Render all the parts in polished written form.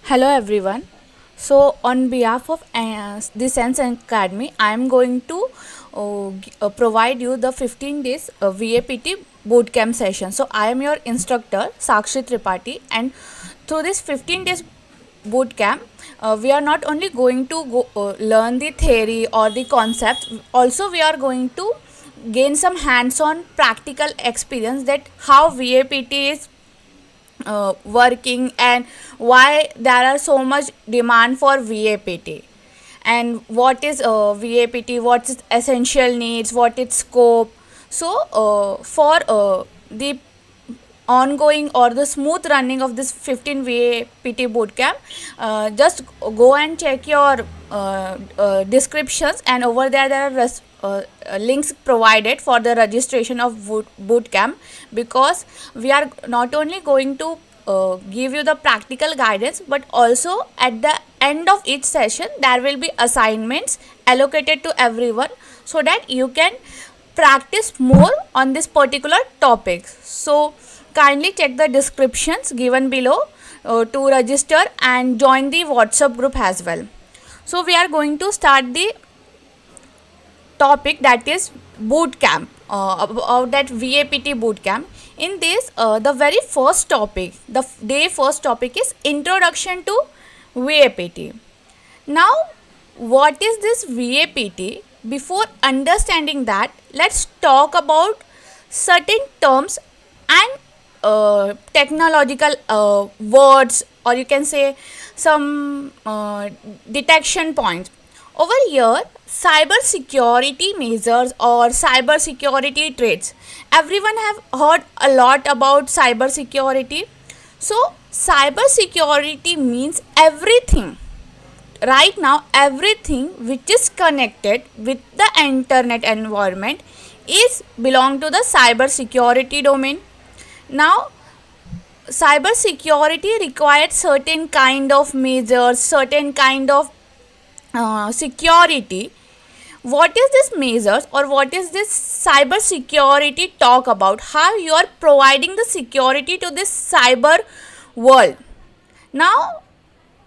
Hello everyone. So on behalf of the Senseacademy, I am going to provide you the 15 days VAPT Bootcamp session. So I am your instructor Sakshi Tripathi, and through this 15 days bootcamp, we are not only going to learn the theory or the concept, also we are going to gain some hands-on practical experience that how VAPT is working and why there are so much demand for VAPT, and what is VAPT, what is essential needs, what its scope. So for the ongoing or the smooth running of this 15 VAPT bootcamp, just go and check your descriptions, and over there are links provided for the registration of bootcamp, because we are not only going to give you the practical guidance, but also at the end of each session there will be assignments allocated to everyone, so that you can practice more on this particular topic. So kindly check the descriptions given below to register and join the WhatsApp group as well. So we are going to start the topic, that is boot camp, about that VAPT boot camp. In this, the very first topic, the day first topic is introduction to VAPT. Now, what is this VAPT? Before understanding that, let's talk about certain terms and technological words, or you can say some detection points. Over here, cybersecurity measures or cybersecurity traits. Everyone have heard a lot about cybersecurity. So cybersecurity means everything. Right now, everything which is connected with the internet environment is belong to the cybersecurity domain. Now, cybersecurity requires certain kind of measures, certain kind of security. What is this measures, or what is this cyber security talk about? How you are providing the security to this cyber world? Now,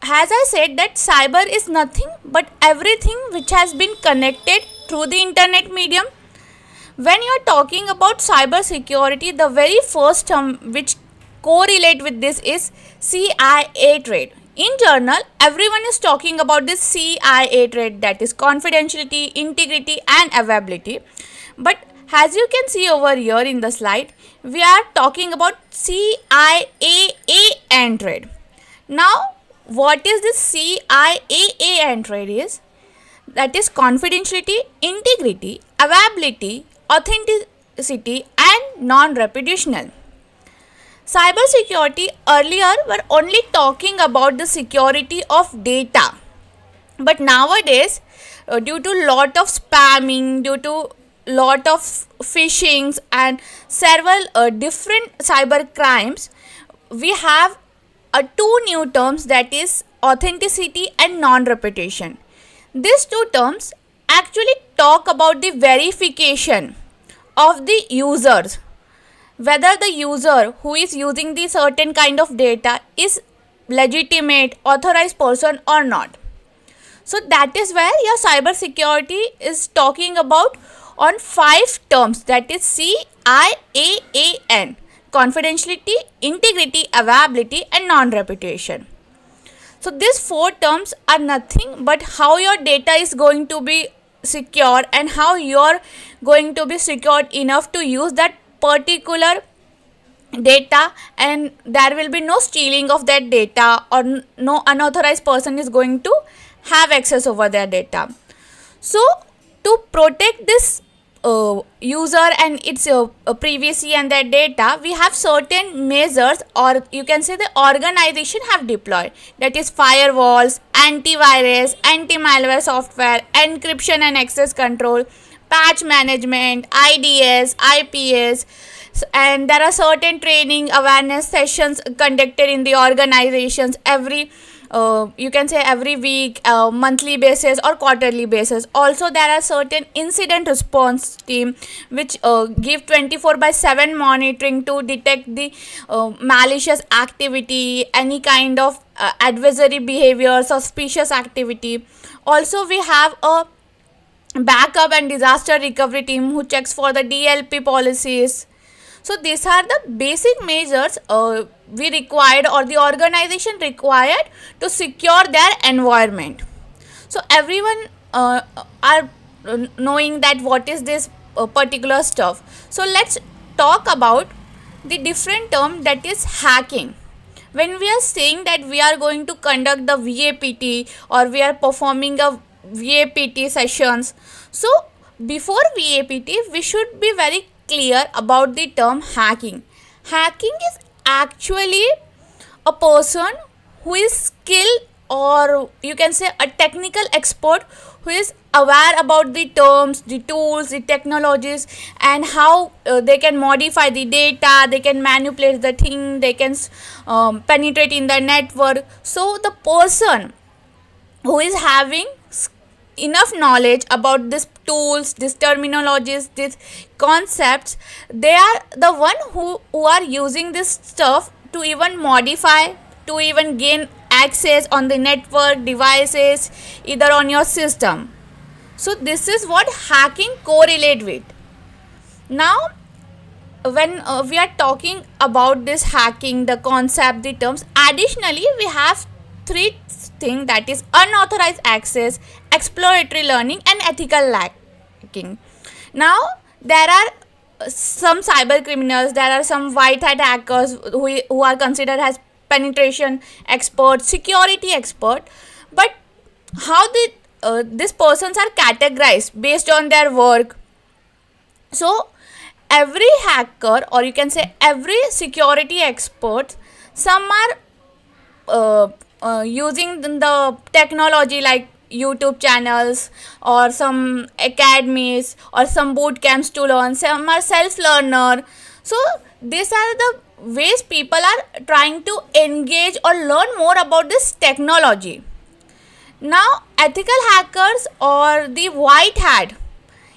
as I said, that cyber is nothing but everything which has been connected through the internet medium. When you are talking about cyber security, the very first term which correlate with this is CIA trait. In journal, everyone is talking about this CIA trait, that is confidentiality, integrity and availability. But as you can see over here in the slide, we are talking about CIAAN trait. Now, what is this CIAAN trait is? That is confidentiality, integrity, availability, authenticity and non-reputational. Cybersecurity earlier were only talking about the security of data, but nowadays due to lot of spamming, due to lot of phishings and several different cyber crimes, we have two new terms, that is authenticity and non-reputation. These two terms actually talk about the verification of the users, whether the user who is using the certain kind of data is legitimate, authorized person or not. So that is where your cyber security is talking about on 5 terms, that is CIAAN: confidentiality, integrity, availability and non-reputation. So these 4 terms are nothing but how your data is going to be secure and how you are going to be secured enough to use that particular data, and there will be no stealing of that data, or no unauthorized person is going to have access over their data. So to protect this user and its privacy and their data, we have certain measures, or you can say the organization have deployed, that is firewalls, antivirus, anti-malware software, encryption and access control, patch management, IDS, IPS, and there are certain training awareness sessions conducted in the organizations every you can say every week, monthly basis or quarterly basis. Also there are certain incident response team which give 24/7 monitoring to detect the malicious activity, any kind of adversary behavior, suspicious activity. Also we have a backup and disaster recovery team who checks for the DLP policies. So these are the basic measures we required, or the organization required, to secure their environment. So everyone are knowing that what is this particular stuff. So let's talk about the different term, that is hacking. When we are saying that we are going to conduct the VAPT, or we are performing a VAPT sessions, so before VAPT we should be very clear about the term hacking. Hacking is actually a person who is skilled, or you can say a technical expert who is aware about the terms, the tools, the technologies, and how they can modify the data, they can manipulate the thing, they can penetrate in the network. So the person who is having enough knowledge about these tools, these terminologies, these concepts, they are the one who are using this stuff to even modify, to even gain access on the network devices, either on your system. So this is what hacking correlate with. Now when we are talking about this hacking, the concept, the terms, additionally we have three things, that is unauthorized access, exploratory learning, and ethical hacking. Now there are some cyber criminals, there are some white hat hackers who are considered as penetration expert, security expert, but how these persons are categorized based on their work. So every hacker, or you can say every security expert, some are using the technology like YouTube channels, or some academies, or some boot camps to learn. Some are self-learner. So these are the ways people are trying to engage or learn more about this technology. Now ethical hackers, or the white hat,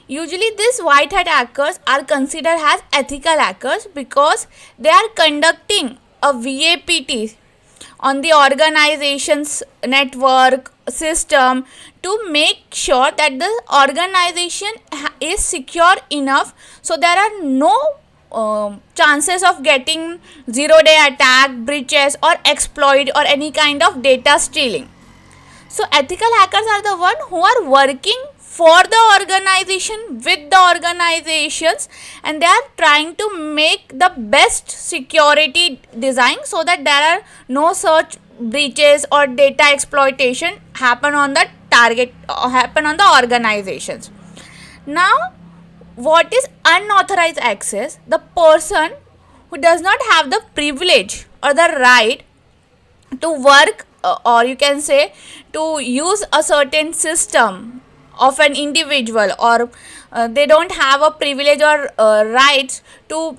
usually these white hat hackers are considered as ethical hackers because they are conducting a VAPT on the organization's network system to make sure that the organization is secure enough, so there are no chances of getting zero-day attack, breaches, or exploit, or any kind of data stealing. So ethical hackers are the one who are working for the organization, with the organizations, and they are trying to make the best security design so that there are no such breaches or data exploitation happen on the target, happen on the organizations. Now what is unauthorized access? The person who does not have the privilege or the right to work, or you can say to use a certain system of an individual, or they don't have a privilege or rights to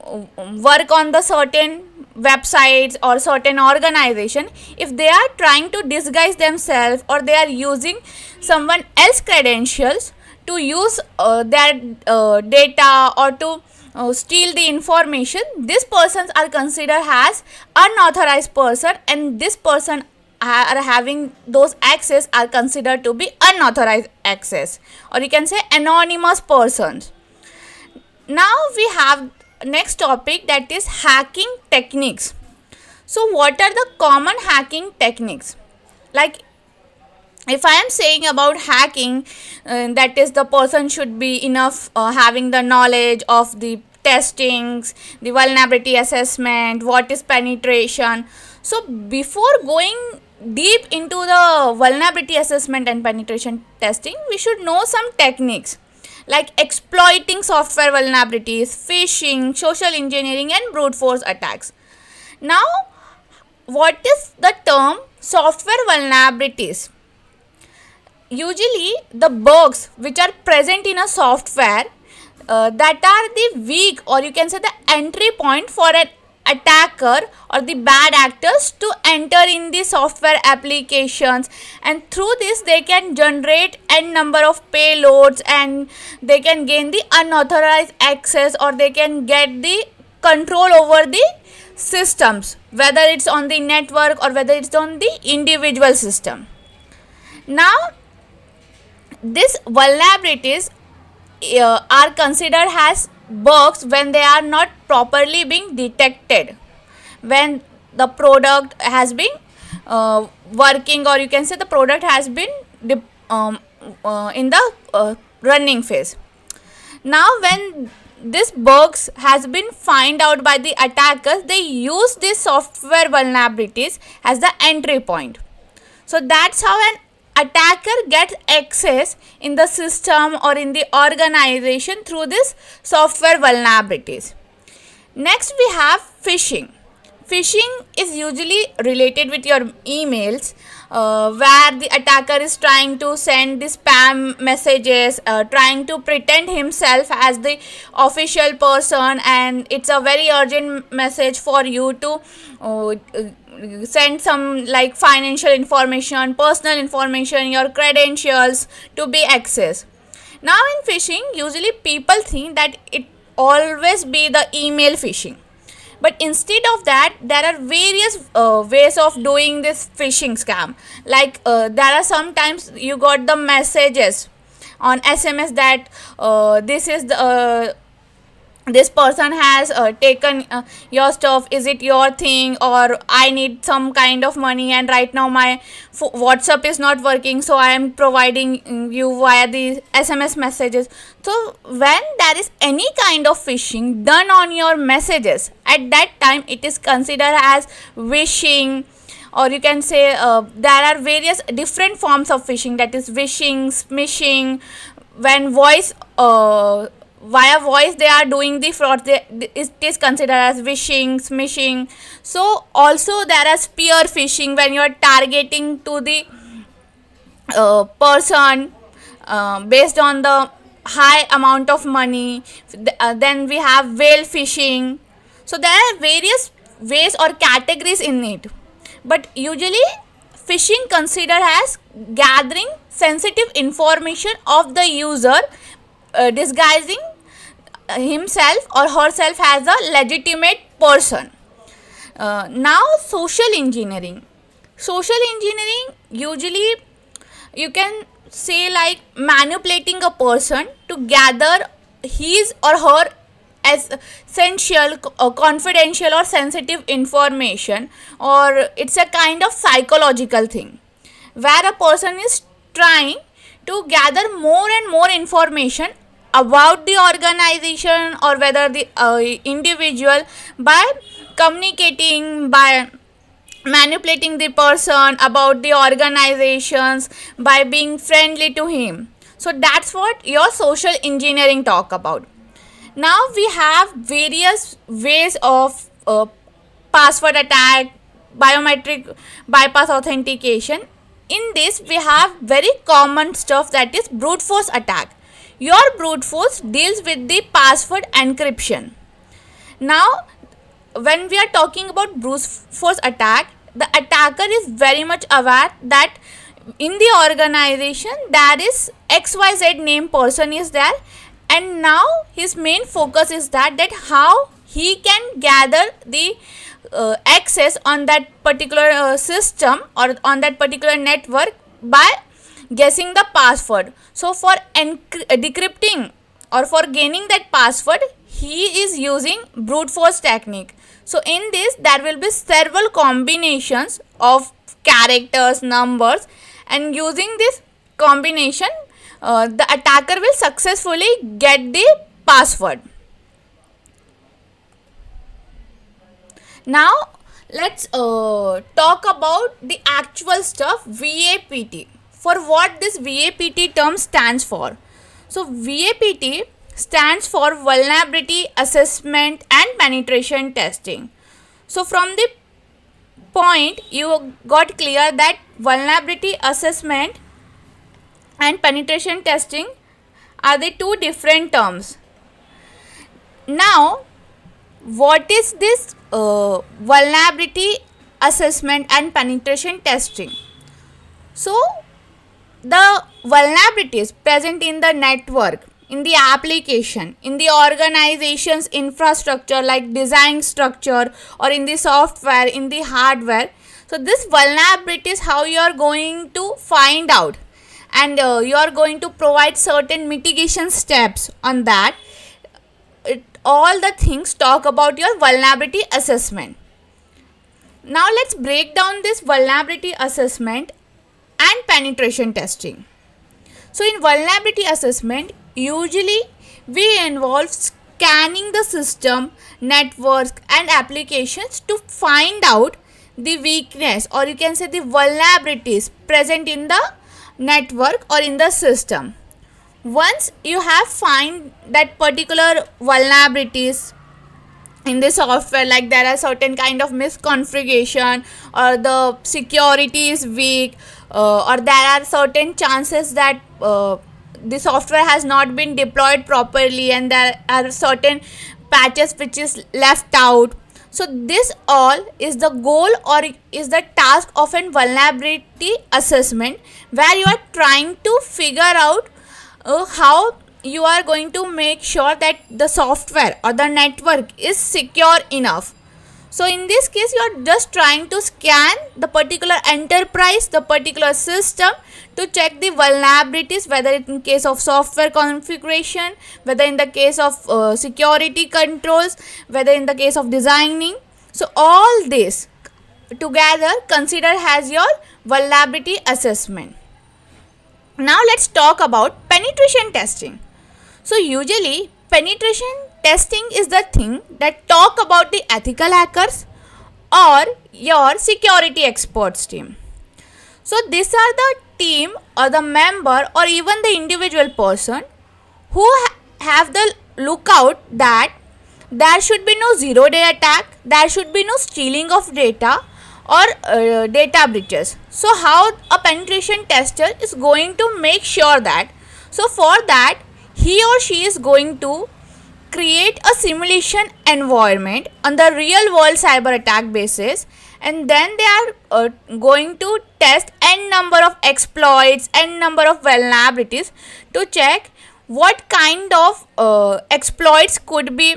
work on the certain websites or certain organization. If they are trying to disguise themselves, or they are using someone else's credentials to use their data, or to steal the information, these persons are considered as unauthorized person, and this person are having those access are considered to be unauthorized access, or you can say anonymous persons. Now we have next topic, that is hacking techniques. So what are the common hacking techniques? Like if I am saying about hacking, that is the person should be enough having the knowledge of the testings, the vulnerability assessment, what is penetration. So before going deep into the vulnerability assessment and penetration testing, we should know some techniques. like exploiting software vulnerabilities, phishing, social engineering, and brute force attacks. Now, what is the term software vulnerabilities? Usually, the bugs which are present in a software that are the weak, or you can say the entry point for an attacker or the bad actors to enter in the software applications, and through this they can generate n number of payloads, and they can gain the unauthorized access, or they can get the control over the systems, whether it's on the network or whether it's on the individual system. Now, these vulnerabilities are considered as bugs when they are not properly being detected, when the product has been working, or you can say the product has been in the running phase. Now, when this bugs has been found out by the attackers, they use these software vulnerabilities as the entry point. So that's how an attacker gets access in the system or in the organization through this software vulnerabilities. Next, we have phishing. Phishing is usually related with your emails, where the attacker is trying to send the spam messages, trying to pretend himself as the official person, and it's a very urgent message for you to send some like financial information, personal information, your credentials to be accessed. Now, in phishing, usually people think that it always be the email phishing, but instead of that, there are various ways of doing this phishing scam. Like there are sometimes you got the messages on SMS that this person has taken your stuff, is it your thing, or I need some kind of money and right now my WhatsApp is not working, so I am providing you via the SMS messages. So when there is any kind of phishing done on your messages, at that time it is considered as wishing, or you can say there are various different forms of phishing, that is wishing, smishing. When via voice they are doing the fraud, it is considered as wishing, smishing. So also there are spear phishing, when you are targeting to the person based on the high amount of money. Then we have whale phishing. So there are various ways or categories in it, but usually phishing considered as gathering sensitive information of the user, disguising himself or herself as a legitimate person. Now, social engineering. Social engineering, usually you can say like manipulating a person to gather his or her essential, confidential or sensitive information, or it's a kind of psychological thing where a person is trying to gather more and more information about the organization or whether the individual, by communicating, by manipulating the person about the organizations, by being friendly to him. So that's what your social engineering talk about. Now we have various ways of password attack, biometric bypass authentication. In this we have very common stuff, that is brute force attack. Your brute force deals with the password encryption. Now, when we are talking about brute force attack, the attacker is very much aware that in the organization there is XYZ name person is there, and now his main focus is that how he can gather the access on that particular system or on that particular network by guessing the password. So for decrypting or for gaining that password, he is using brute force technique. So in this there will be several combinations of characters, numbers, and using this combination the attacker will successfully get the password. Now let's talk about the actual stuff, VAPT. For what this VAPT term stands for. So VAPT stands for Vulnerability Assessment and Penetration Testing. So from the point you got clear that vulnerability assessment and penetration testing are the two different terms. Now, what is this vulnerability assessment and penetration testing? So, the vulnerabilities present in the network, in the application, in the organization's infrastructure like design structure or in the software, in the hardware. So this vulnerability is how you are going to find out, and you are going to provide certain mitigation steps on that. All the things talk about your vulnerability assessment. Now let's break down this vulnerability assessment and penetration testing. So in vulnerability assessment, usually we involve scanning the system, networks and applications to find out the weakness, or you can say the vulnerabilities present in the network or in the system. Once you have find that particular vulnerabilities in the software, like there are certain kind of misconfiguration or the security is weak, or there are certain chances that the software has not been deployed properly and there are certain patches which is left out. So this all is the goal or is the task of an vulnerability assessment, where you are trying to figure out how you are going to make sure that the software or the network is secure enough. So in this case, you are just trying to scan the particular enterprise, the particular system, to check the vulnerabilities, whether in case of software configuration, whether in the case of security controls, whether in the case of designing. So all this together consider as your vulnerability assessment. Now let's talk about penetration testing. So usually penetration testing is the thing that talk about the ethical hackers or your security experts team. So these are the team or the member or even the individual person who have the lookout that there should be no zero-day attack, there should be no stealing of data or data breaches. So how a penetration tester is going to make sure that? So for that, he or she is going to create a simulation environment on the real world cyber attack basis, and then they are going to test n number of exploits, n number of vulnerabilities to check what kind of exploits could be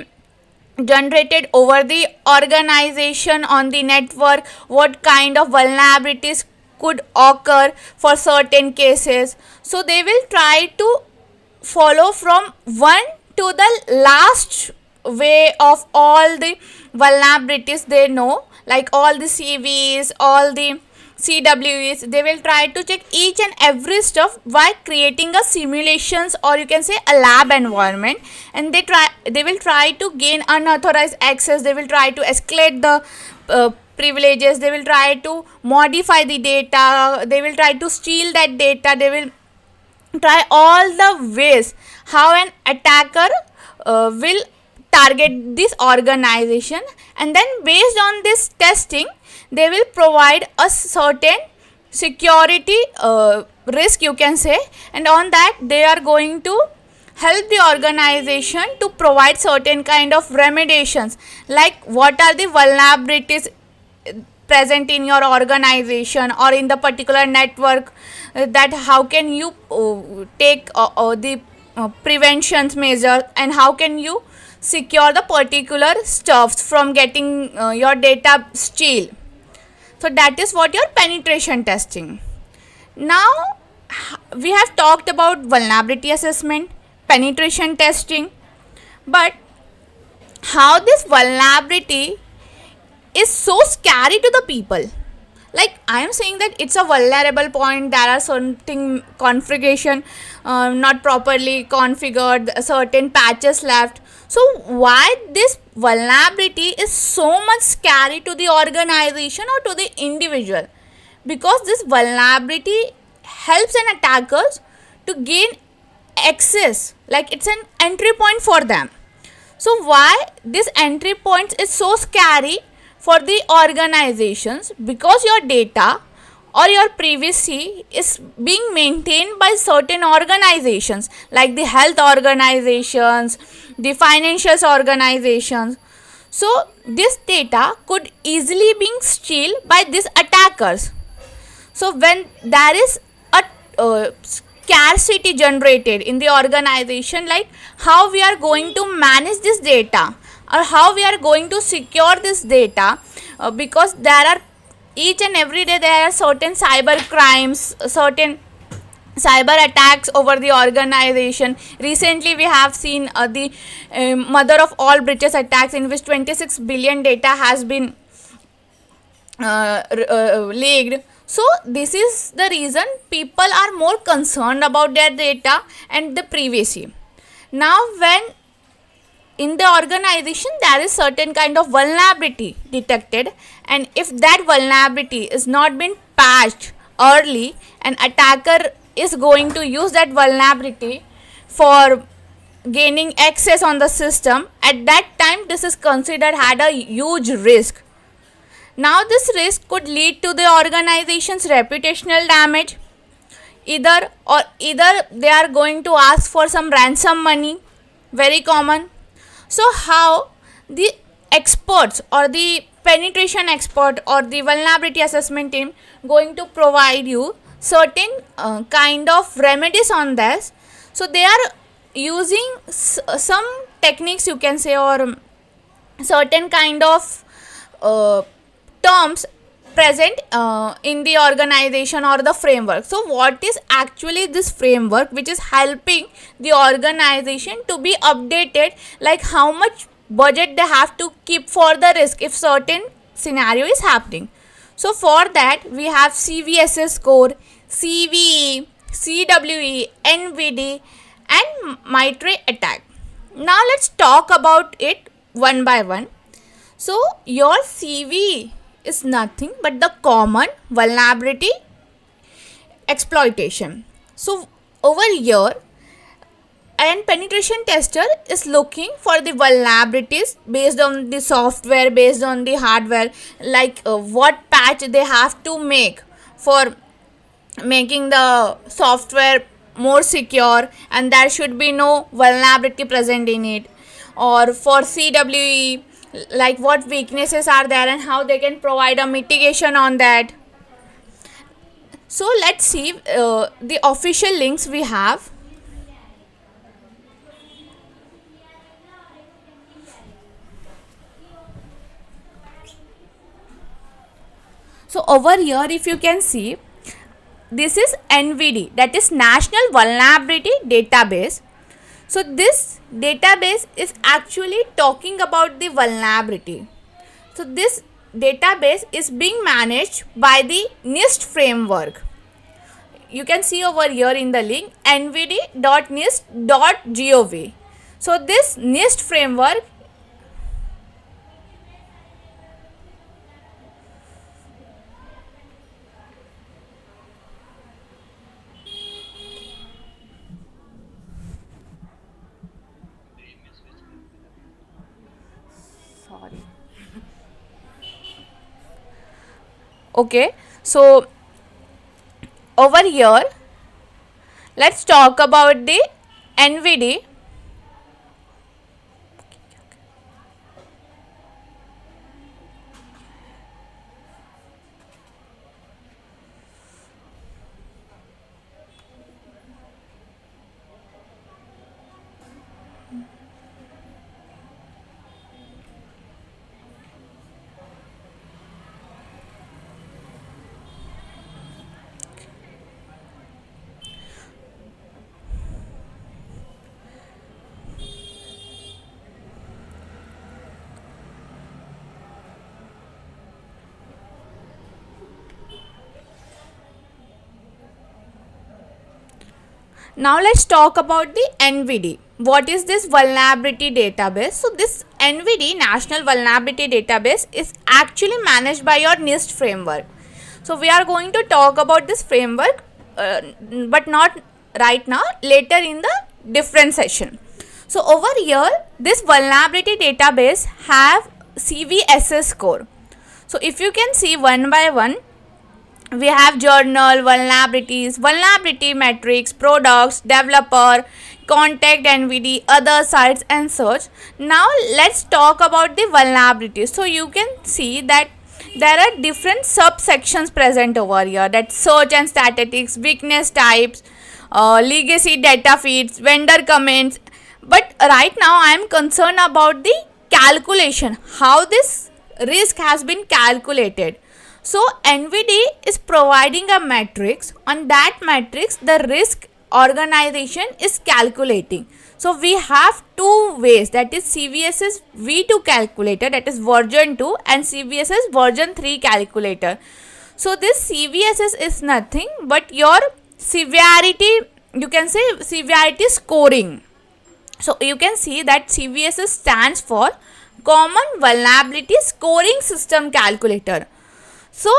generated over the organization on the network, what kind of vulnerabilities could occur for certain cases. So they will try to follow from one to the last way of all the vulnerabilities they know, like all the CVs, all the CWEs. They will try to check each and every stuff by creating a simulations, or you can say a lab environment, and they will try to gain unauthorized access. They will try to escalate the privileges. They will try to modify the data. They will try to steal that data. They will try all the ways how an attacker will target this organization, and then based on this testing they will provide a certain security risk, you can say, and on that they are going to help the organization to provide certain kind of remediations, like what are the vulnerabilities present in your organization or in the particular network, that how can you take the preventions measures, and how can you secure the particular stuffs from getting your data steal. So that is what your penetration testing. Now we have talked about vulnerability assessment, penetration testing, but how this vulnerability is so scary to the people. Like I am saying that it's a vulnerable point, there are certain configuration not properly configured, certain patches left. So why this vulnerability is so much scary to the organization or to the individual? Because this vulnerability helps an attackers to gain access, like it's an entry point for them. So why this entry point is so scary for the organizations? Because your data or your privacy is being maintained by certain organizations like the health organizations, the financial organizations. So this data could easily being stolen by these attackers. So when there is a scarcity generated in the organization, like how we are going to manage this data or how we are going to secure this data, because there are each and every day there are certain cyber crimes, certain cyber attacks over the organization. Recently we have seen the mother of all breaches attacks, in which 26 billion data has been leaked. So this is the reason people are more concerned about their data and the privacy. Now when in the organization there is certain kind of vulnerability detected, and if that vulnerability is not been patched early, an attacker is going to use that vulnerability for gaining access on the system. At that time this is considered had a huge risk. Now this risk could lead to the organization's reputational damage. Either they are going to ask for some ransom money, very common. So how the experts or the penetration expert or the vulnerability assessment team going to provide you certain kind of remedies on this? So they are using some techniques, you can say, or certain kind of terms present in the organization or the framework. So what is actually this framework which is helping the organization to be updated, like how much budget they have to keep for the risk if certain scenario is happening? So for that we have CVSS score, CVE, CWE, NVD and Mitre attack. Now let's talk about it one by one. So your CVE is nothing but the common vulnerability exploitation. So over here, and penetration tester is looking for the vulnerabilities based on the software, based on the hardware, like what patch they have to make for making the software more secure, and there should be no vulnerability present in it. Or for CWE, like what weaknesses are there and how they can provide a mitigation on that. So let's see the official links we have. So over here if you can see, this is NVD, that is National Vulnerability Database. So this database is actually talking about the vulnerability. So this database is being managed by the NIST framework. You can see over here in the link nvd.nist.gov. So this NIST framework okay. So over here let's talk about the NVD. Now let's talk about the NVD. What is this vulnerability database? So this NVD, National Vulnerability Database, is actually managed by your NIST framework. So we are going to talk about this framework, but not right now, later in the different session. So over here, this vulnerability database have CVSS score. So if you can see one by one, we have journal, vulnerabilities, vulnerability metrics, products, developer, contact, NVD, other sites and search. Now let's talk about the vulnerabilities. So you can see that there are different subsections present over here, that search and statistics, weakness types, legacy data feeds, vendor comments. But right now I am concerned about the calculation, how this risk has been calculated. So NVD is providing a matrix. On that matrix, the risk organization is calculating. So we have two ways, that is CVSS V2 calculator, that is version 2, and CVSS version 3 calculator. So this CVSS is nothing but your severity, you can say severity scoring. So you can see that CVSS stands for Common Vulnerability Scoring System Calculator. So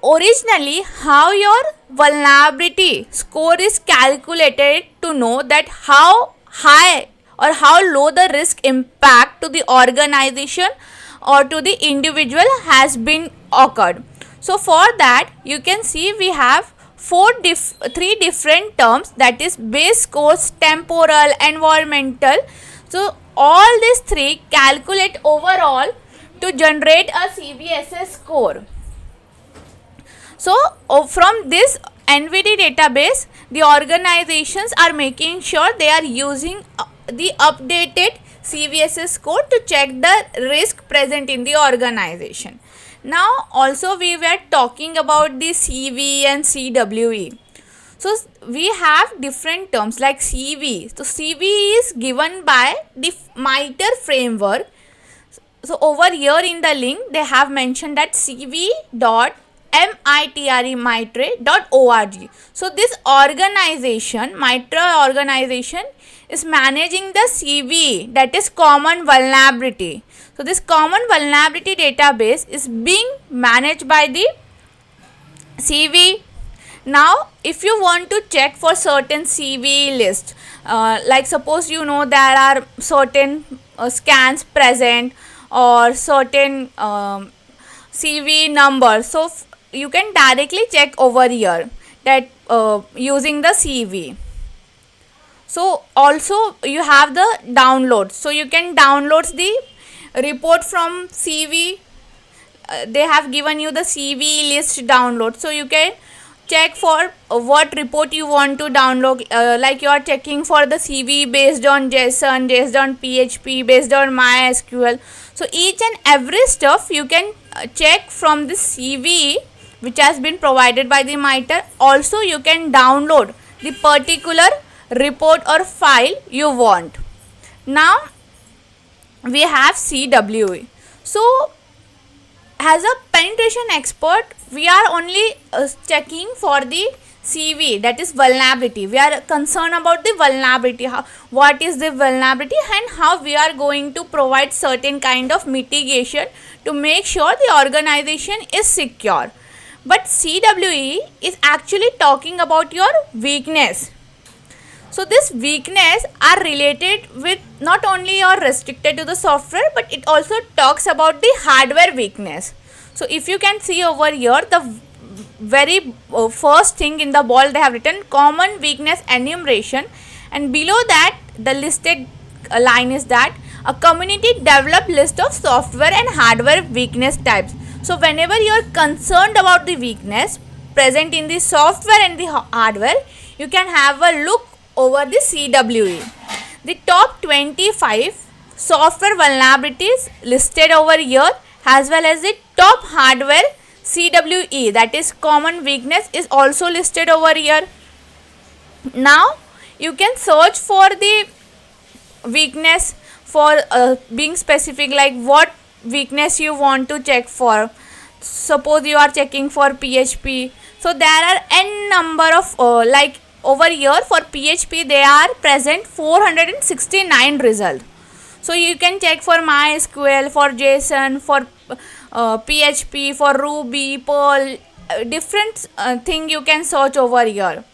originally, how your vulnerability score is calculated to know that how high or how low the risk impact to the organization or to the individual has been occurred. So for that, you can see we have three different terms, that is base scores, temporal, environmental. So all these three calculate overall to generate a CVSS score. So from this NVD database, the organizations are making sure they are using the updated CVSS score to check the risk present in the organization. Now also we were talking about the CV and CWE. So we have different terms like CV. So CV is given by the Mitre framework. So over here in the link they have mentioned that cv.mitre.org. So this organization, Mitre organization, is managing the CV, that is common vulnerability. So this common vulnerability database is being managed by the CV. Now if you want to check for certain CV list, like suppose you know there are certain scans present or certain CV numbers, so you can directly check over here that using the CV. So also you have the download, so you can download the report from CV. They have given you the CV list download, so you can check for what report you want to download, like you are checking for the CV based on JSON, based on PHP, based on MySQL. So each and every stuff you can check from the CV which has been provided by the Mitre. Also you can download the particular report or file you want. Now we have CWE. So as a penetration expert, we are only checking for the CV, that is vulnerability. We are concerned about the vulnerability, what is the vulnerability and how we are going to provide certain kind of mitigation to make sure the organization is secure. But CWE is actually talking about your weakness. So this weakness are related with not only or restricted to the software, but it also talks about the hardware weakness. So if you can see over here, the very first thing in the bold they have written common weakness enumeration, and below that the listed line is that a community developed list of software and hardware weakness types. So whenever you are concerned about the weakness present in the software and the hardware, you can have a look over the CWE. The top 25 software vulnerabilities listed over here, as well as the top hardware CWE, that is common weakness, is also listed over here. Now you can search for the weakness for being specific, like what weakness you want to check for. Suppose you are checking for PHP, so there are n number of like over here for PHP they are present 469 results. So you can check for MySQL, for JSON, for PHP, for Ruby, Perl, different thing you can search over here.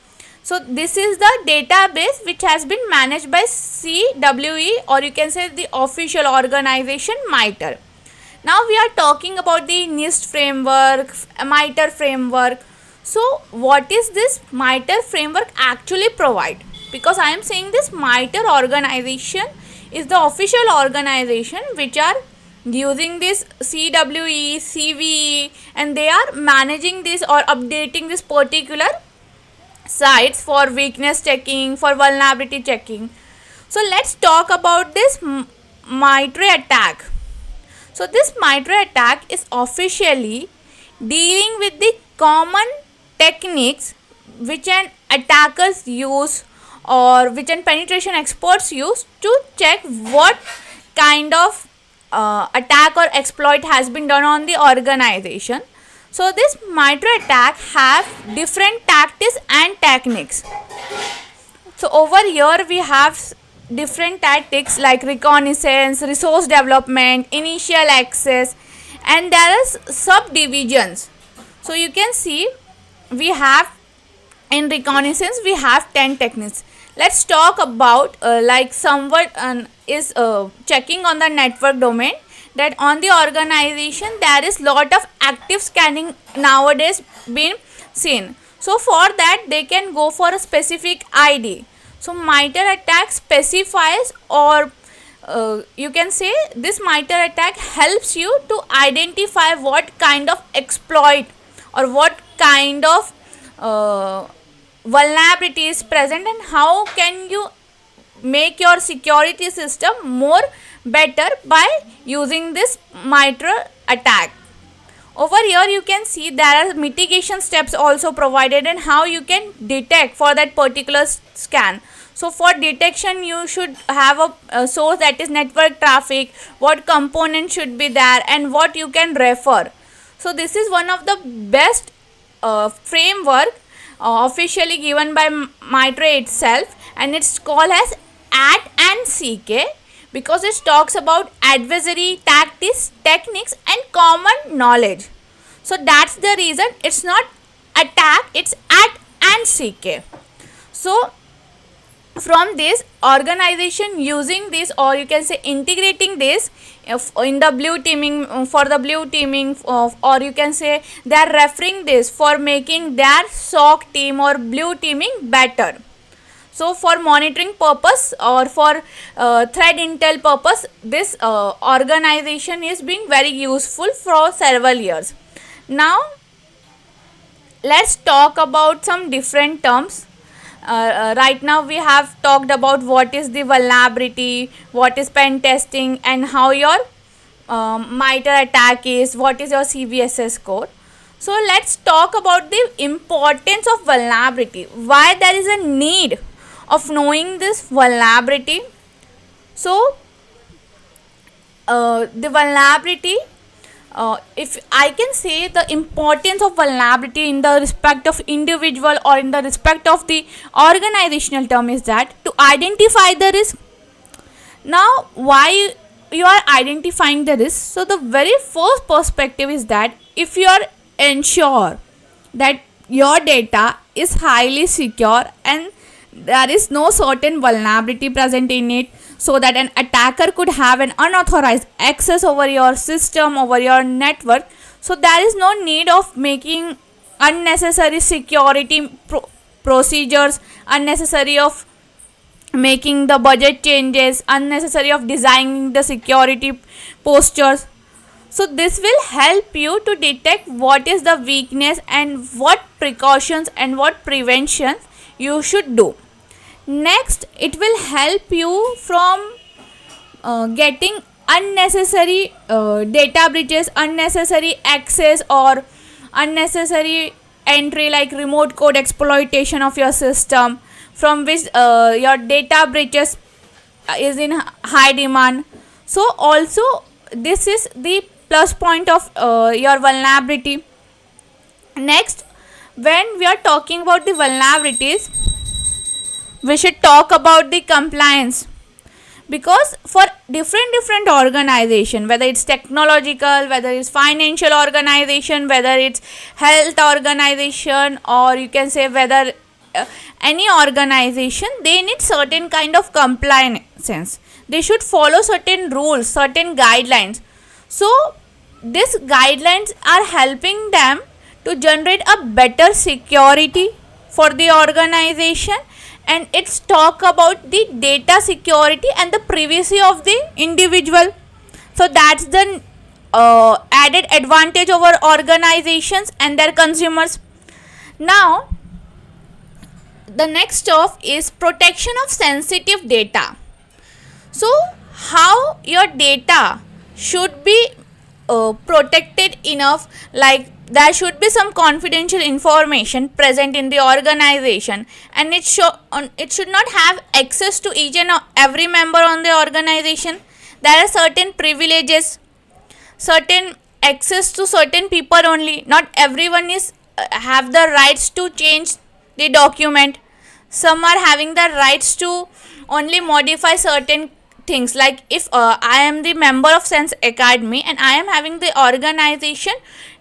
So this is the database which has been managed by CWE, or you can say the official organization Mitre. Now we are talking about the NIST framework, Mitre framework. So what is this Mitre framework actually provide? Because I am saying this Mitre organization is the official organization which are using this CWE, CVE, and they are managing this or updating this particular sites for weakness checking, for vulnerability checking. So let's talk about this Mitre attack. So this Mitre attack is officially dealing with the common techniques which an attackers use or which an penetration experts use to check what kind of attack or exploit has been done on the organization. So this Mitre attack have different tactics and techniques. So over here we have different tactics like reconnaissance, resource development, initial access, and there is subdivisions. So you can see we have in reconnaissance we have 10 techniques. Let's talk about like someone is checking on the network domain, that on the organization there is lot of active scanning nowadays being seen. So for that they can go for a specific ID. So Mitre attack specifies, or you can say this Mitre attack helps you to identify what kind of exploit or what kind of vulnerability is present and how can you make your security system more better by using this Mitre attack. Over here you can see there are mitigation steps also provided and how you can detect for that particular scan. So for detection you should have a source, that is network traffic, what component should be there and what you can refer. So this is one of the best framework officially given by Mitre itself, and it's called as AT and CK because it talks about adversary tactics, techniques and common knowledge. So that's the reason it's not attack, it's AT and CK. So from this organization using this, or you can say integrating this in the blue teaming, for the blue teaming, or you can say they are referring this for making their SOC team or blue teaming better. So for monitoring purpose or for threat intel purpose, this organization is being very useful for several years. Now let's talk about some different terms. Right now we have talked about what is the vulnerability, what is pen testing, and how your Mitre attack is, what is your CVSS score. So let's talk about the importance of vulnerability, why there is a need of knowing this vulnerability. So the vulnerability, if I can say the importance of vulnerability in the respect of individual or in the respect of the organizational term is that to identify the risk. Now why you are identifying the risk? So the very first perspective is that if you are ensure that your data is highly secure and there is no certain vulnerability present in it, so that an attacker could have an unauthorized access over your system, over your network. So there is no need of making unnecessary security procedures, unnecessary of making the budget changes, unnecessary of designing the security postures. So this will help you to detect what is the weakness and what precautions and what prevention you should do. Next, it will help you from getting unnecessary data breaches, unnecessary access or unnecessary entry like remote code exploitation of your system, from which your data breaches is in high demand. So also this is the plus point of your vulnerability. Next, when we are talking about the vulnerabilities, we should talk about the compliance, because for different organization, whether it's technological, whether it's financial organization, whether it's health organization, or you can say whether any organization, they need certain kind of compliance. They should follow certain rules, certain guidelines. So these guidelines are helping them to generate a better security for the organization, and it's talk about the data security and the privacy of the individual. So that's the added advantage over organizations and their consumers. Now the next stuff is protection of sensitive data. So how your data should be protected enough, like there should be some confidential information present in the organization, and it should not have access to each and every member on the organization. There are certain privileges, certain access to certain people only. Not everyone is have the rights to change the document. Some are having the rights to only modify certain things. Like if I am the member of Senseacademy and I am having the organization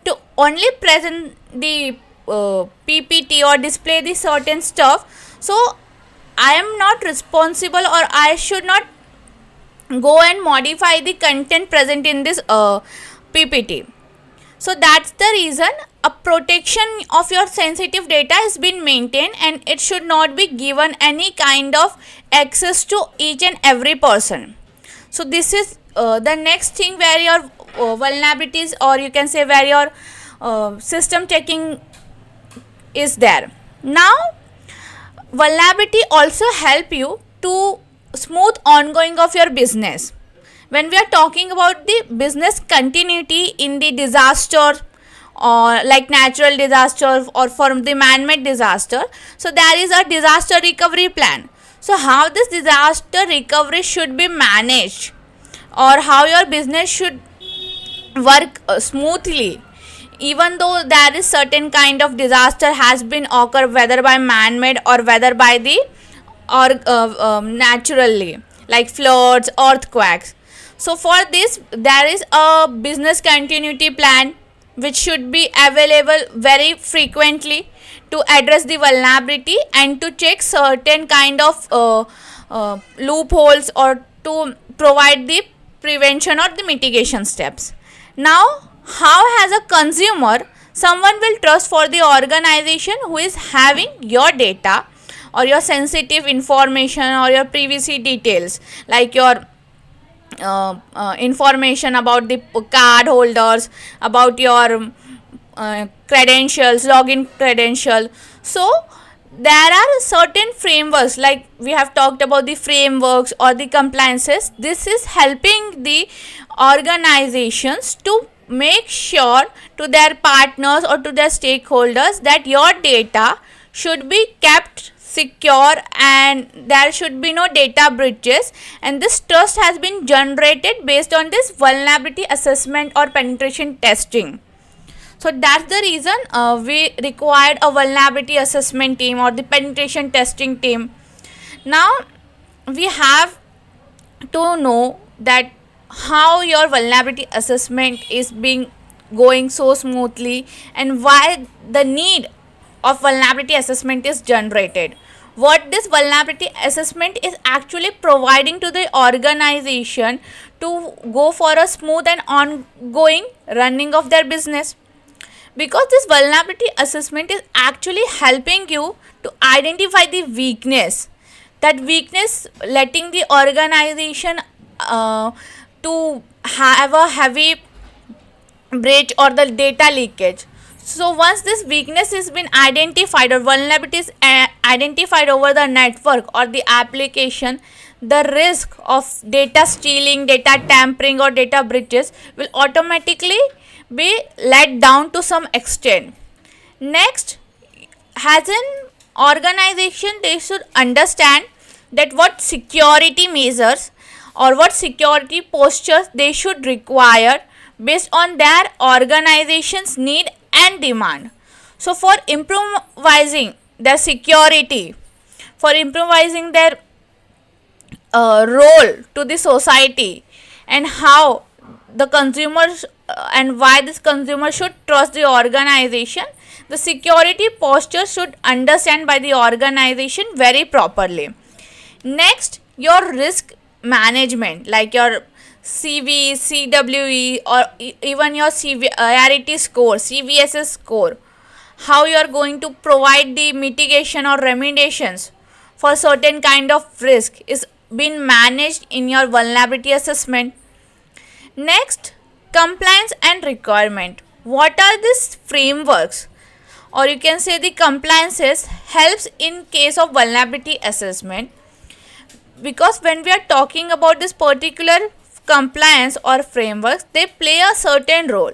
to only present the PPT or display the certain stuff, so I am not responsible, or I should not go and modify the content present in this PPT. So that's the reason a protection of your sensitive data has been maintained, and it should not be given any kind of access to each and every person. So this is the next thing where your vulnerabilities, or you can say where your system checking is there. Now vulnerability also help you to smooth ongoing of your business. When we are talking about the business continuity in the disaster, or like natural disaster or from the man-made disaster, so there is a disaster recovery plan. So how this disaster recovery should be managed, or how your business should work smoothly even though there is certain kind of disaster has been occur, whether by man-made or whether by the or naturally, like floods, earthquakes. So for this there is a business continuity plan which should be available very frequently to address the vulnerability and to check certain kind of loopholes, or to provide the prevention or the mitigation steps. Now how as a consumer someone will trust for the organization who is having your data or your sensitive information or your privacy details, like your information about the card holders, about your credentials, login credential. So there are certain frameworks, like we have talked about the frameworks or the compliances. This is helping the organizations to make sure to their partners or to their stakeholders that your data should be kept secure and there should be no data breaches, and this trust has been generated based on this vulnerability assessment or penetration testing. So that's the reason we required a vulnerability assessment team or the penetration testing team. Now we have to know that how your vulnerability assessment is being going so smoothly and why the need of vulnerability assessment is generated. What this vulnerability assessment is actually providing to the organization to go for a smooth and ongoing running of their business. Because this vulnerability assessment is actually helping you to identify the weakness, that weakness letting the organization to have a heavy breach or the data leakage. So once this weakness has been identified or vulnerability is identified over the network or the application, the risk of data stealing, data tampering or data breaches will automatically be let down to some extent. Next, as an organization, they should understand that what security measures or what security postures they should require based on their organization's need and demand. So for improvising their security, for improvising their role to the society, and how the consumers and why this consumer should trust the organization, the security posture should understand by the organization very properly. Next, your risk management, like your CV, CWE, or even your severity score, CVSS score, how you are going to provide the mitigation or remediations for certain kind of risk is being managed in your vulnerability assessment. Next, compliance and requirement. What are these frameworks, or you can say the compliances helps in case of vulnerability assessment? Because when we are talking about this particular compliance or frameworks, they play a certain role.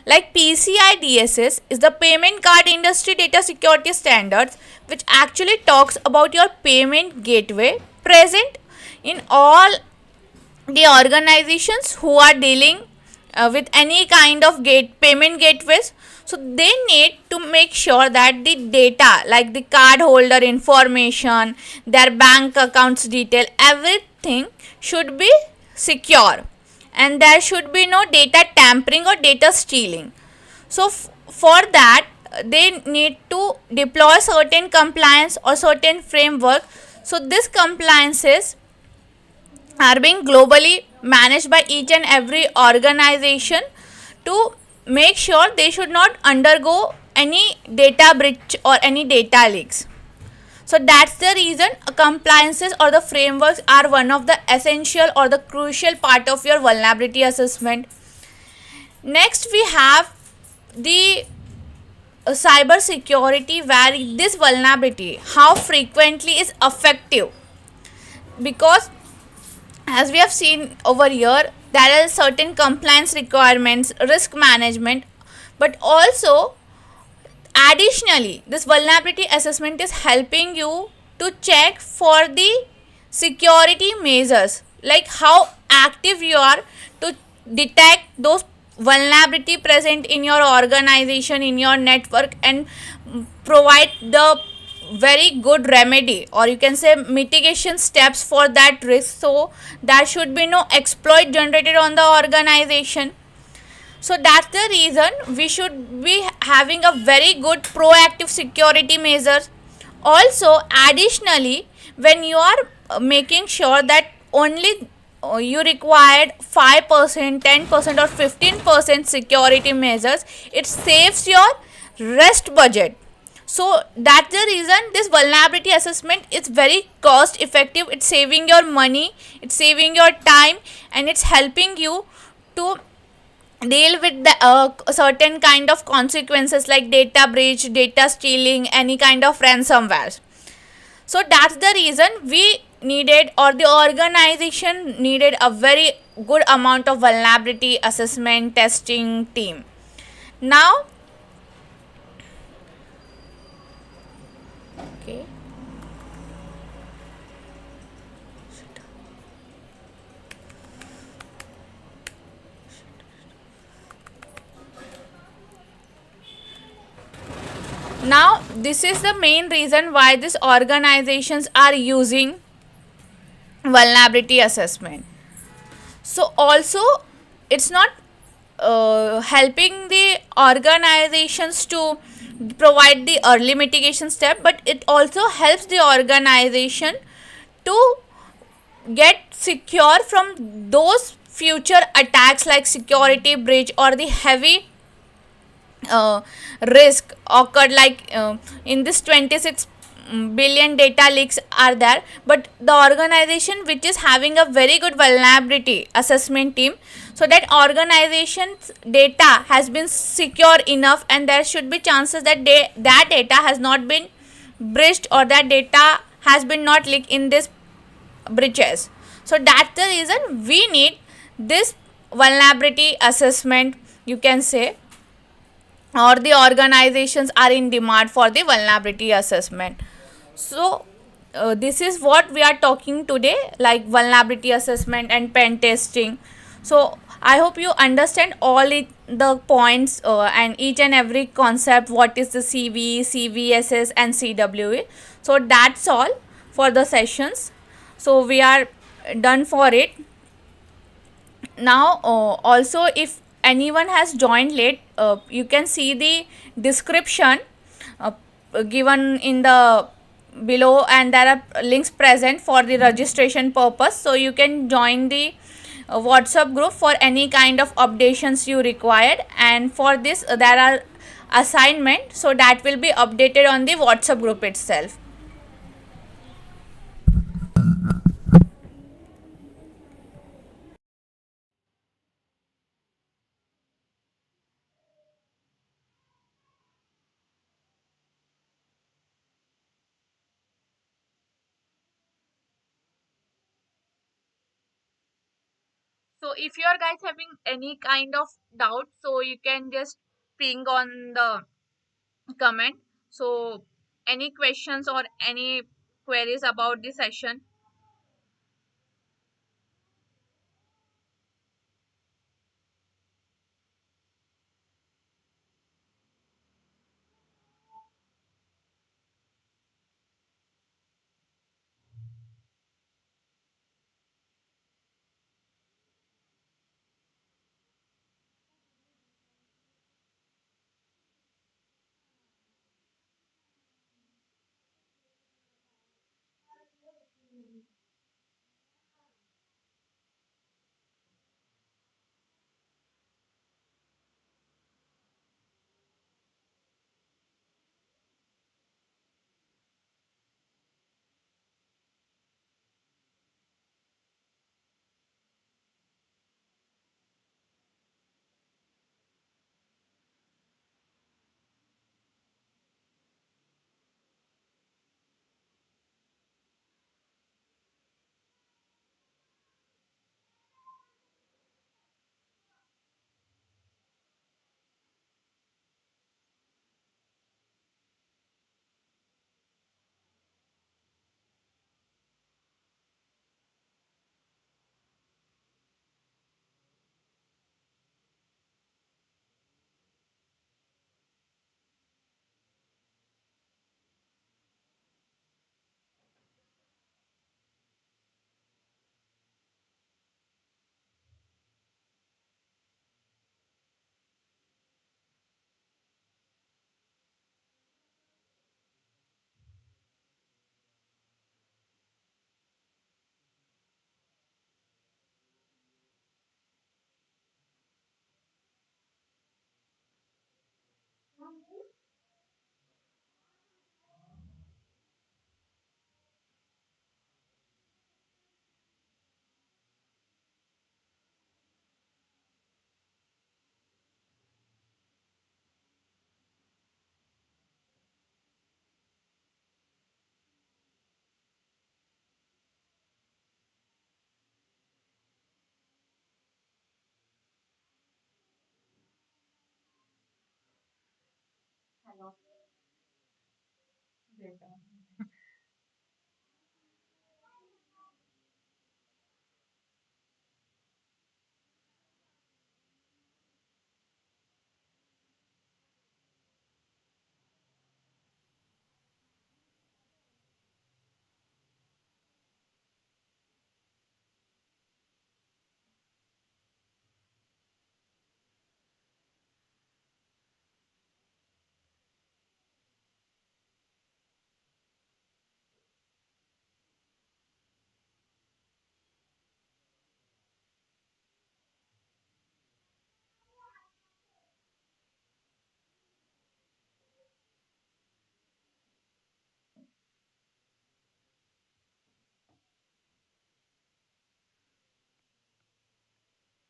Like PCI DSS is the payment card industry data security standards, which actually talks about your payment gateway present in all the organizations who are dealing with any kind of payment gateways. So they need to make sure that the data, like the card holder information, their bank accounts detail, everything should be secure, and there should be no data tampering or data stealing. So for that, they need to deploy certain compliance or certain framework. So this compliances are being globally managed by each and every organization to make sure they should not undergo any data breach or any data leaks. So that's the reason compliances or the frameworks are one of the essential or the crucial part of your vulnerability assessment. Next, we have the cybersecurity, where this vulnerability, how frequently is effective. Because as we have seen over here, there are certain compliance requirements, risk management, but also additionally this vulnerability assessment is helping you to check for the security measures, like how active you are to detect those vulnerability present in your organization, in your network, and provide the very good remedy, or you can say mitigation steps for that risk, so there should be no exploit generated on the organization. So that's the reason we should be having a very good proactive security measures. Also, additionally, when you are making sure that only you required 5%, 10%, or 15% security measures, it saves your rest budget. So that's the reason this vulnerability assessment is very cost effective. It's saving your money, it's saving your time, and it's helping you to deal with the certain kind of consequences like data breach, data stealing, any kind of ransomware. So that's the reason we needed, or the organization needed, a very good amount of vulnerability assessment testing team. Now, okay. Now, this is the main reason why these organizations are using vulnerability assessment. So, also, it's not helping the organizations to provide the early mitigation step, but it also helps the organization to get secure from those future attacks like security breach or the heavy risk occurred, like in this 26 billion data leaks are there, but the organization which is having a very good vulnerability assessment team, so that organization's data has been secure enough, and there should be chances that that data has not been breached, or that data has been not leaked in this breaches. So that's the reason we need this vulnerability assessment, you can say, or the organizations are in demand for the vulnerability assessment. So this is what we are talking today, like vulnerability assessment and pen testing. So I hope you understand all the points and each and every concept, what is the CV, CVSS and CWE. So that's all for the sessions. So we are done for it. Now also, if anyone has joined late, you can see the description uh, given in the below, and there are links present for the registration purpose, so you can join the WhatsApp group for any kind of updations you required. And for this there are assignment, so that will be updated on the WhatsApp group itself. So if you are guys having any kind of doubt, so you can just ping on the comment. So any questions or any queries about the session?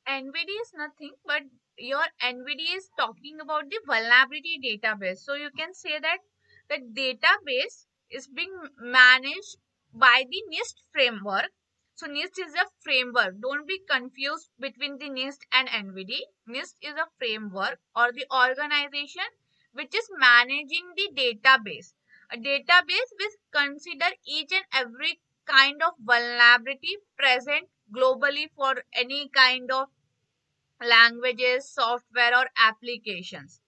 NVD is nothing but your NVD is talking about the vulnerability database. So you can say that the database is being managed by the NIST framework. So NIST is a framework. Don't be confused between the NIST and NVD. NIST is a framework or the organization which is managing the database. A database which consider each and every kind of vulnerability present globally for any kind of languages, software, or applications.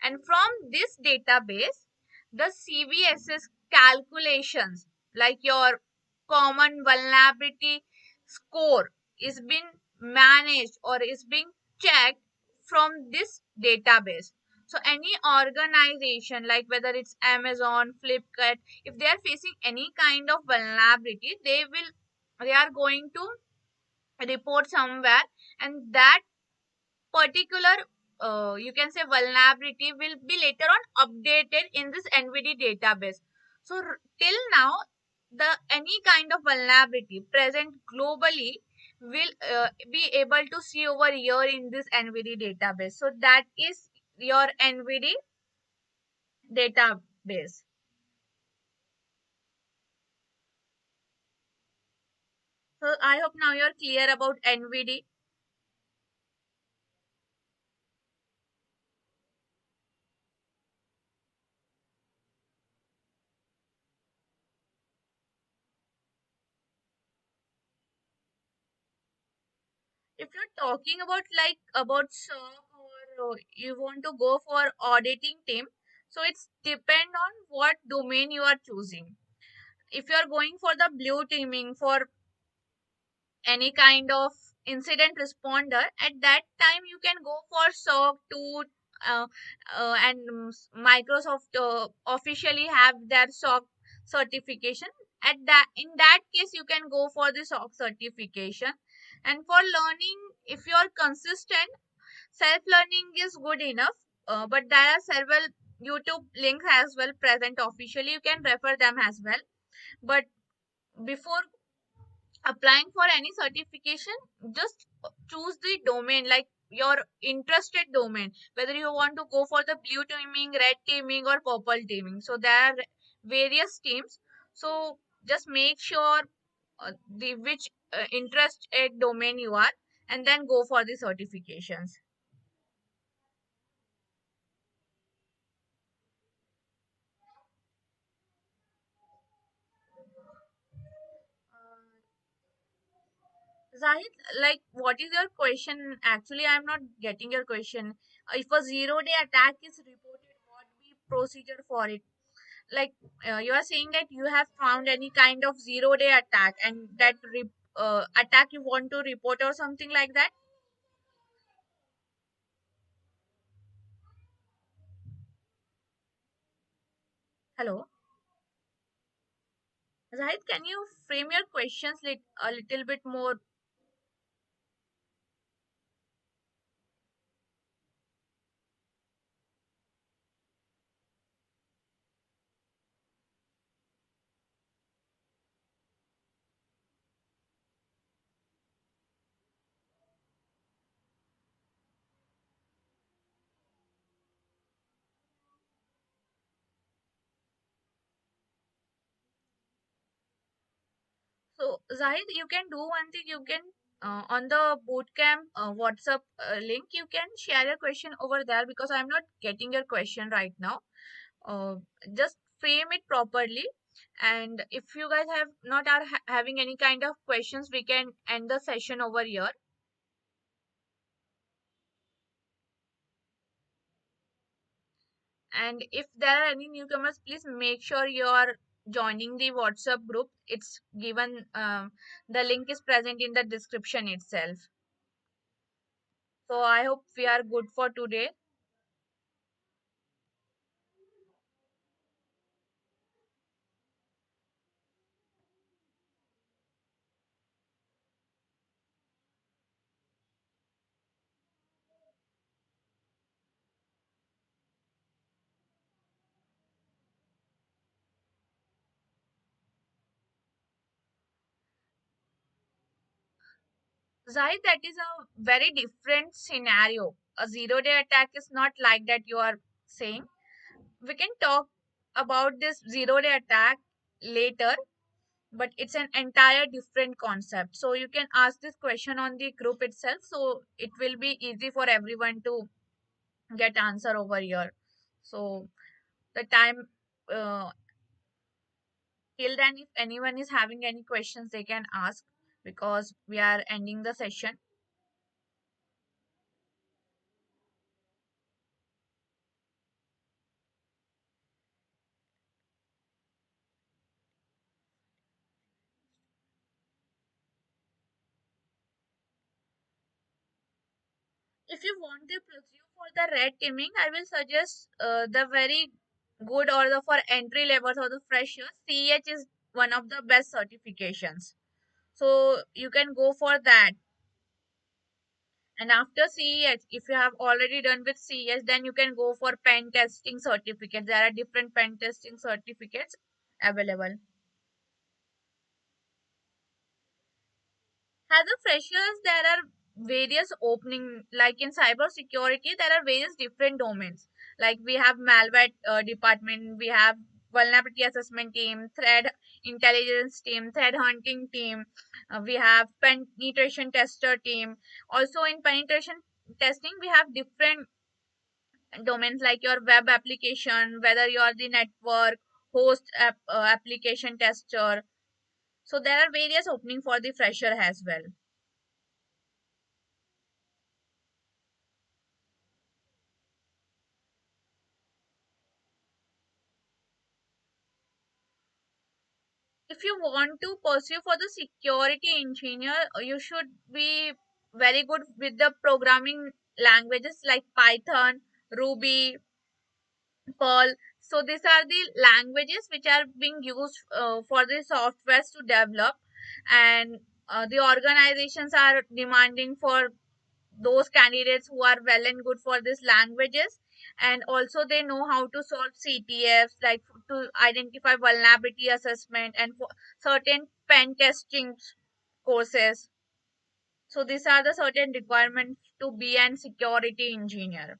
And from this database, the CVSS calculations, like your common vulnerability score, is being managed or is being checked from this database. So any organization, like whether it's Amazon, Flipkart, if they are facing any kind of vulnerability, they are going to report somewhere, and that particular you can say vulnerability will be later on updated in this NVD database. So till now, the any kind of vulnerability present globally will be able to see over here in this NVD database. So that is your NVD database. So I hope now you're clear about NVD. If you're talking about like about SOC, or you want to go for auditing team, so it's depend on what domain you are choosing. If you are going for the blue teaming for any kind of incident responder, at that time you can go for SOC 2, uh, and Microsoft officially have their SOC certification. At that, in that case, you can go for the SOC certification. And for learning, if you are consistent, self learning is good enough. But there are several YouTube links as well present officially. You can refer them as well. But before applying for any certification, just choose the domain, like your interested domain, whether you want to go for the blue teaming, red teaming, or purple teaming. So there are various teams. So just make sure the which interested domain you are, and then go for the certifications. Zahid, like, what is your question? Actually, I'm not getting your question. If a zero-day attack is reported, what be procedure for it? Like, you are saying that you have found any kind of zero-day attack, and that attack you want to report or something like that. Hello, Zahid, can you frame your questions a little bit more? So, Zahid, you can do one thing. You can on the bootcamp WhatsApp link, you can share your question over there, because I'm not getting your question right now. uh, just frame it properly, and if you guys have not are having any kind of questions, we can end the session over here. And if there are any newcomers, please make sure you are joining the WhatsApp group. It's given, the link is present in the description itself. So I hope we are good for today. Zahid, that is a very different scenario. A zero-day attack is not like that you are saying. We can talk about this zero-day attack later, but it's an entire different concept. So you can ask this question on the group itself, so it will be easy for everyone to get answer over here. So the time, till then, if anyone is having any questions, they can ask, because we are ending the session. If you want to pursue for the red teaming, I will suggest the very good or the for entry levels or the freshers. CEH is one of the best certifications, so you can go for that. And after CEH, if you have already done with CEH, then you can go for pen testing certificates. There are different pen testing certificates available. As a freshers, there are various opening, like in cybersecurity, there are various different domains. Like we have malware department, we have vulnerability assessment team, threat intelligence team, threat hunting team. We have penetration tester team. Also in penetration testing, we have different domains like your web application, whether you are the network host application tester. So there are various opening for the fresher as well. If you want to pursue for the security engineer, you should be very good with the programming languages like Python, Ruby, Perl. So these are the languages which are being used for the softwares to develop, and the organizations are demanding for those candidates who are well and good for these languages, and also they know how to solve CTFs, like to identify vulnerability assessment and for certain pen testing courses. So these are the certain requirements to be an security engineer.